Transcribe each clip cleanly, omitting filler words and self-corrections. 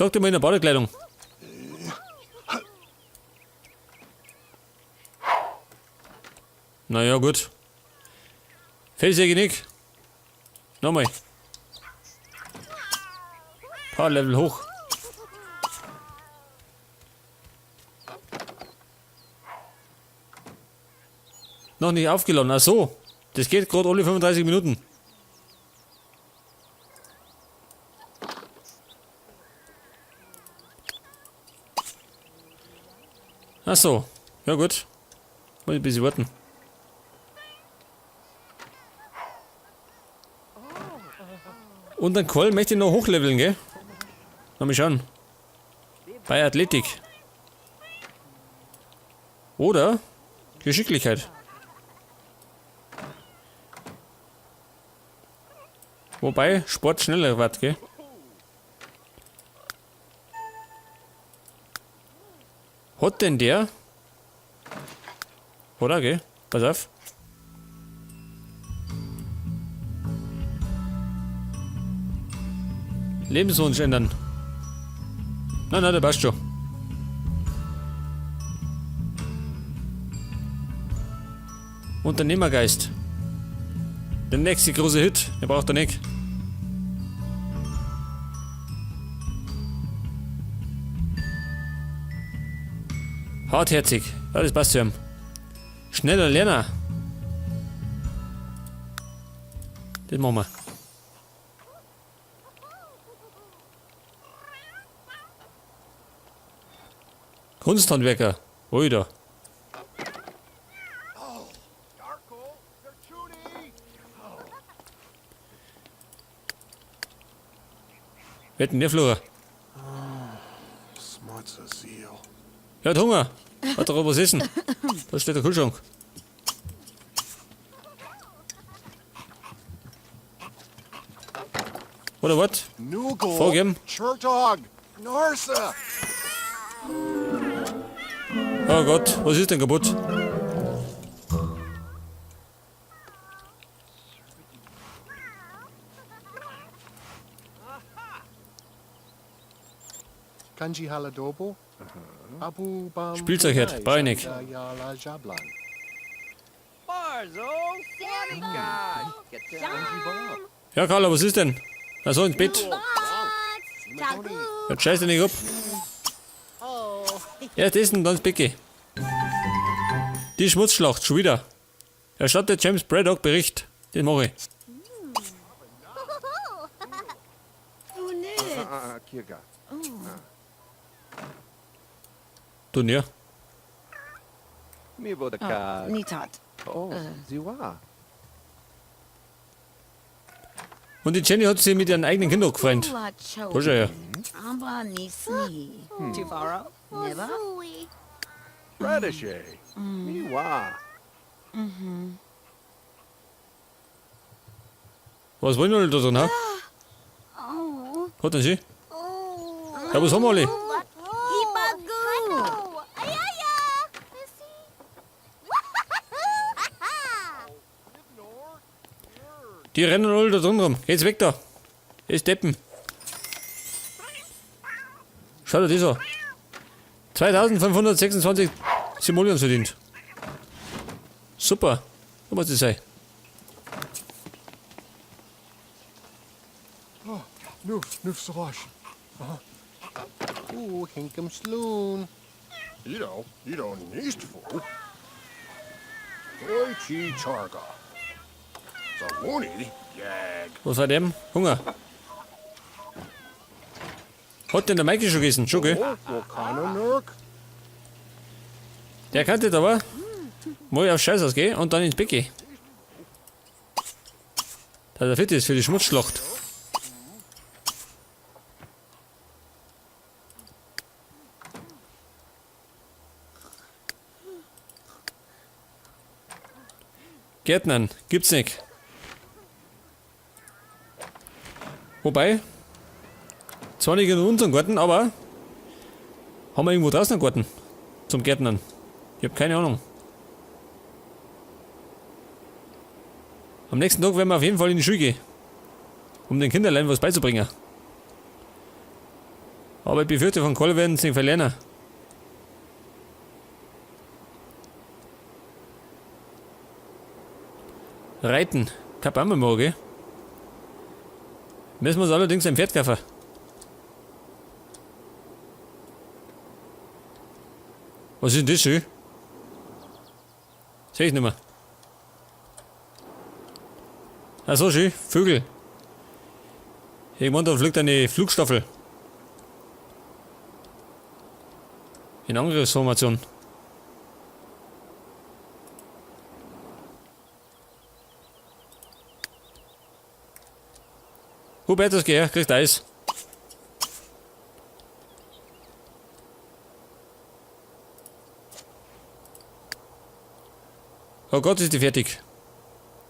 Sag dir mal in der Badekleidung. Naja, gut. Felsäge nicht. Nochmal. Paar Level hoch. Noch nicht aufgeladen. Ach so. Das geht gerade alle 35 Minuten. Ach so. Ja gut. Muss ich ein bisschen warten. Und den Qual möchte ich noch hochleveln, gell? Mal schauen. Bei Athletik. Oder Geschicklichkeit. Wobei Sport schneller wird, gell? Hat denn der? Oder, gell? Pass auf. Lebenswunsch ändern. Nein, der passt schon. Unternehmergeist. Der nächste große Hit. Den braucht er nicht. Hartherzig. Ja, das passt zu ihm. Schneller Lerner. Das machen wir. Kunsthandwerker. Ui da. Wetten, der Flora. Er hat Hunger. Hat doch was essen. Da steht der Kühlschrank. Oder was? Vorgeben. Oh Gott, was ist denn kaputt? Kanji Haladobo. Spielzeugherd, Beinig. Ja, Carla, was ist denn? Na so, ins Bett. Jetzt scheiß dich nicht ab. Erst essen, dann ins Bett gehen. Die Schmutzschlacht, schon wieder. Erstattet James Braddock Bericht. Den mache ich. Turnier. Nitat. Und die Jenny hat sich mit ihren eigenen Kindern gefreut. Da schau her. Aber Nisni. Tivara? Never? Was wollen wir denn da drin, ha? Hat denn sie? Ja, was haben wir alle? Die rennen alle da drin rum. Geht's weg da. Ist Deppen. Schau dir das an. 2526 Simoleons verdient. Super. So muss das sein. Hinkum Sloon. You don't need to fool. Oi, Chi Charga. Zawoni, Jag. Was hat dem? Hunger. Hat denn der Mikey schon gegessen? Schon, gell? Der kann das aber. Mal auf Scheiß ausgehen und dann ins Bett gehen. Da der fit ist für die Schmutzschlacht. Gärtnern gibt's nicht. Wobei, zwar nicht in unserem Garten, aber haben wir irgendwo draußen einen Garten zum Gärtnern? Ich habe keine Ahnung. Am nächsten Tag werden wir auf jeden Fall in die Schule gehen, um den Kinderlein was beizubringen. Aber ich befürchte, von Kohl werden sie nicht verlieren. Reiten. Kein Baum morgen. Müssen wir uns allerdings ein Pferd kaufen. Was ist denn das schön? Sehe ich nicht mehr. Ach so, schön. Vögel. Irgendwann da fliegt eine Flugstaffel. In Angriffsformation. Hubertus, geh her, kriegst Eis. Oh Gott, ist die fertig.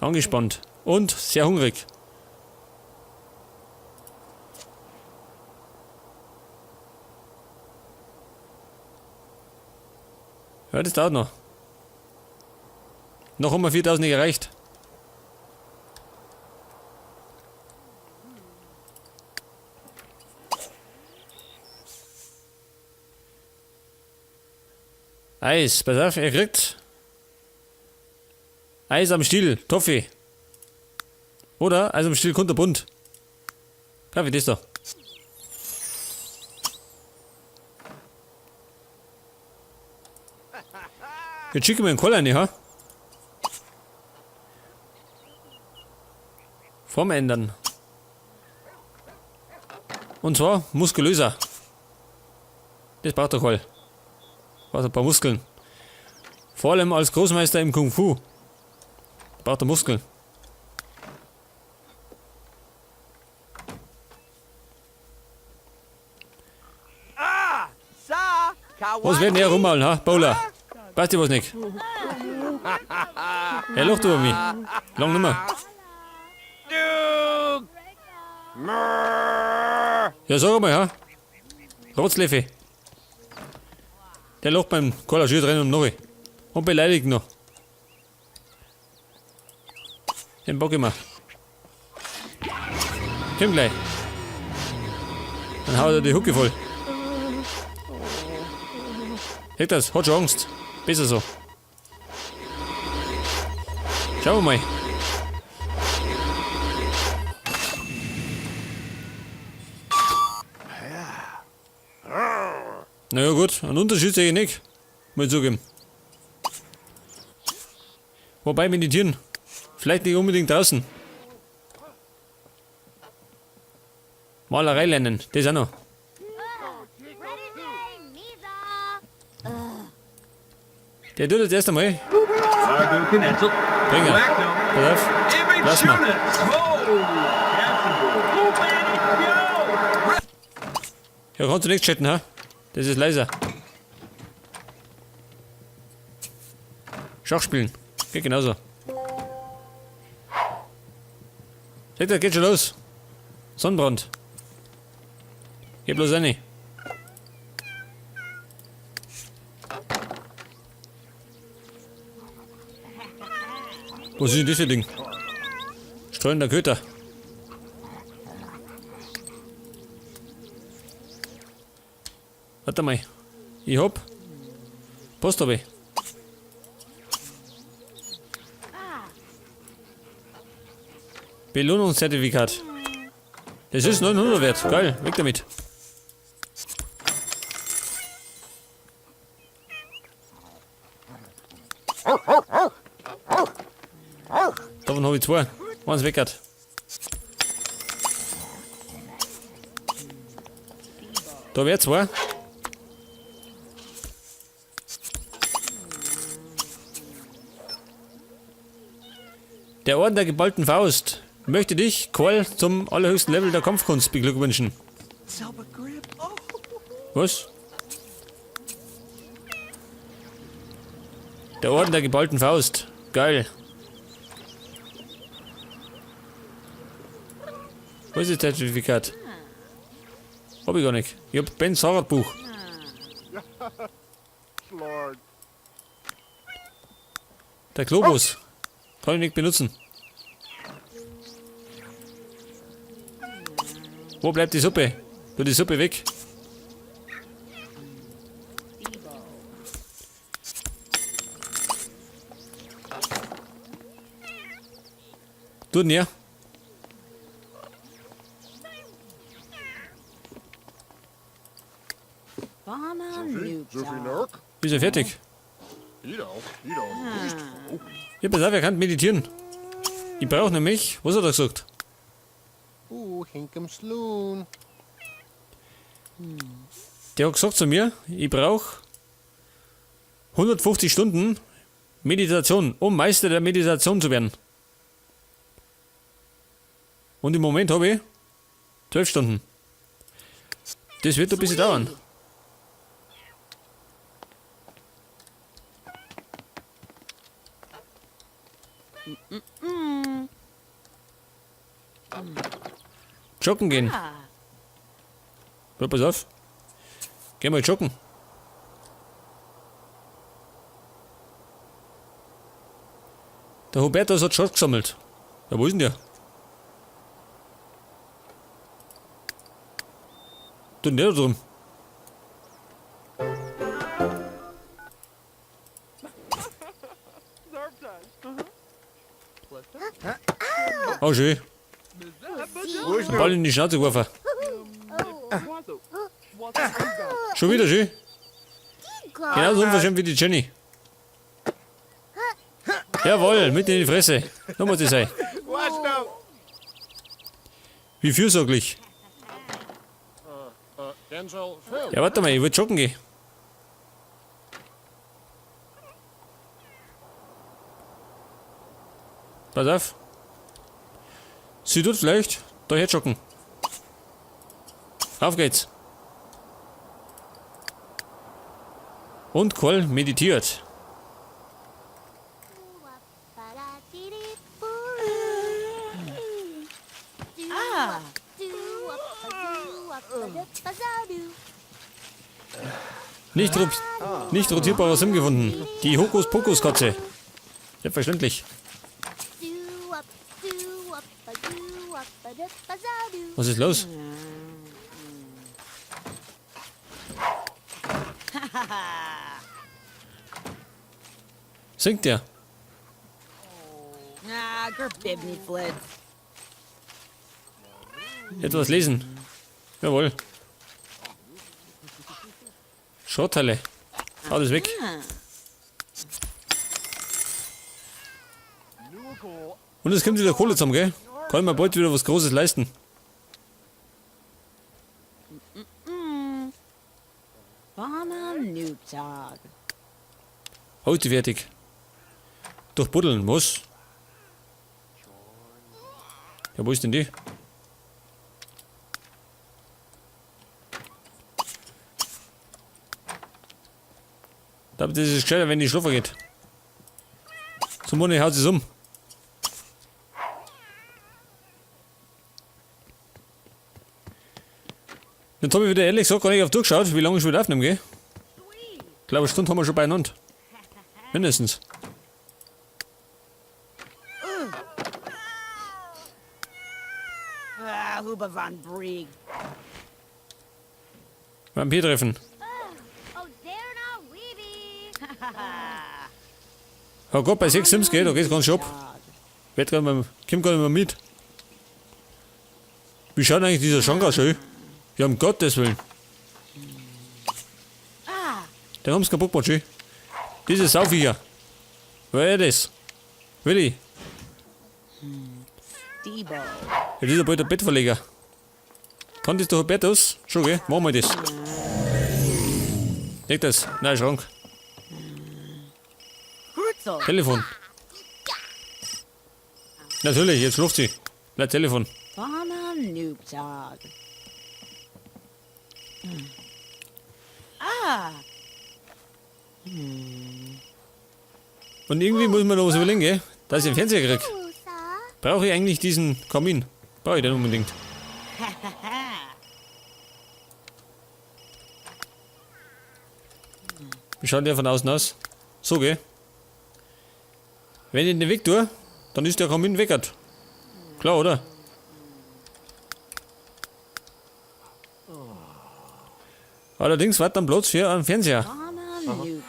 Angespannt. Und sehr hungrig. Ja, das dauert noch. Noch haben wir 4000 nicht erreicht. Eis, pass auf, er kriegt Eis am Stiel, Toffee. Oder Eis am Stiel, kunterbunt. Kaffee, das da. Jetzt schicken wir einen Call rein, ha? Form ändern. Und zwar muskulöser. Das braucht der Call. Braucht ein paar Muskeln. Vor allem als Großmeister im Kung Fu. Braucht er Muskeln. Was werden hier rummaulen, ha? Bowler. Weißt du was nicht? Er lacht über mich. Lang nimmer. Ja, sag mal, ha? Rotzleffe. Der lacht beim Cola schön drin und noch. Und beleidigt noch. Den bock ich mal. Komm gleich. Dann haut er die Hucke voll. Seht das, hat schon Angst. Besser so. Schauen wir mal. Naja gut, einen Unterschied sehe ich nicht. Mal zugeben. Wobei meditieren. Vielleicht nicht unbedingt draußen. Malerei lernen, das auch noch. Der tut jetzt erst einmal. Bring er. Pass auf. Lass mal. Ja, kannst du nichts chatten, ha? Das ist leiser. Schach spielen. Geht genauso. Seht ihr, geht schon los. Sonnenbrand. Geh bloß rein. Was ist denn das für Ding? Streunender Köter. Warte mal. Ich hab Post hab ich. Belohnungszertifikat. Das ist 900 wert. Geil, weg damit. Davon habe ich zwei. Eins weggert. Da wäre zwei. Der Orden der geballten Faust möchte dich, Qual, zum allerhöchsten Level der Kampfkunst beglückwünschen. Was? Der Orden der geballten Faust. Geil. Wo ist das Zertifikat? Hab ich gar nicht. Ich hab Bens Fahrradbuch. Lord. Der Globus. Kann ich nicht benutzen. Wo bleibt die Suppe? Tu die Suppe weg. Du näher. Farmer Sophie Newton. Nark. Ist er fertig? You don't. Nicht. Oh. Ja, pass auf, er kann meditieren. Ich brauche nämlich, was hat er gesagt? Hinkum Sloon. Der hat gesagt zu mir, ich brauche 150 Stunden Meditation, um Meister der Meditation zu werden. Und im Moment habe ich 12 Stunden. Das wird ein bisschen dauern. Joggen gehen. Ah, Ja, pass auf. Geh mal joggen. Der Hubertus hat Schrott gesammelt. Ja, wo ist denn der? Du, der da drum. Oh, schön. Ein Ball in die Schnauze geworfen. Schon wieder schön. Genauso unverschämt wie die Jenny. Jawohl, mit in die Fresse. So muss das sein. Wie fürsorglich. Denzel, Phil. Ja, warte mal, ich will joggen gehen. Pass auf. Sie tut vielleicht daher joggen. Auf geht's. Und Cole meditiert. ah. Nicht rotierbarer Sim gefunden. Die Hokuspokus-Katze. Selbstverständlich. Was ist los? Singt der? Ah, Gerbibni Flid. Etwas lesen. Jawohl. Schrottteile. Hau das weg. Und es kommt wieder Kohle zusammen, gell? Kann man bald wieder was Großes leisten. Farmer Newton. Heute fertig. Durchbuddeln, was? Ja, wo ist denn die? Ich glaube, das ist gescheiter, wenn die schlafen geht. Zum Monat haut es um. Jetzt habe ich wieder ehrlich gesagt gar nicht auf durchgeschaut, wie lange ich wieder aufnehmen gehe. Ich glaube, eine Stunde haben wir schon beieinander. Mindestens. Ah, Huba van Brieg. Vampir treffen. Oh, there now, Weeby. Oh Gott, bei 6 Sims geht, da geht's ganz schön ab. Kommt gar nicht mehr mit. Wie schaut eigentlich dieser Schrank aus? Ja, um Gottes Willen. Den haben sie kaputt gemacht, schön. Diese Sauviecher. Wer ist das? Willi. Debo. Ja, dieser bald der Bettverleger. Kann das der Hubertus? Schon, gell? Machen wir das. Leg das. Nein, Schrank. Grutzel. Telefon. Natürlich, jetzt schläft sie. Bleib Telefon. Farmer Newton. Ah. Und irgendwie muss man noch was überlegen, gell? Dass ich den Fernseher krieg. Brauche ich eigentlich diesen Kamin? Brauche ich den unbedingt. Wie schaut der von außen aus? So, gell? Wenn ich den weg tue, dann ist der Kamin weggert. Klar, oder? Allerdings war dann Platz für einen Fernseher. Farmer Newton.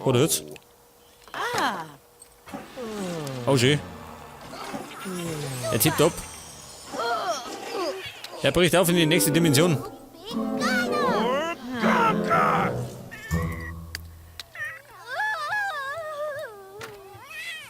Oder jetzt? Oh, schön. Er tippt ab. Er bricht auf in die nächste Dimension.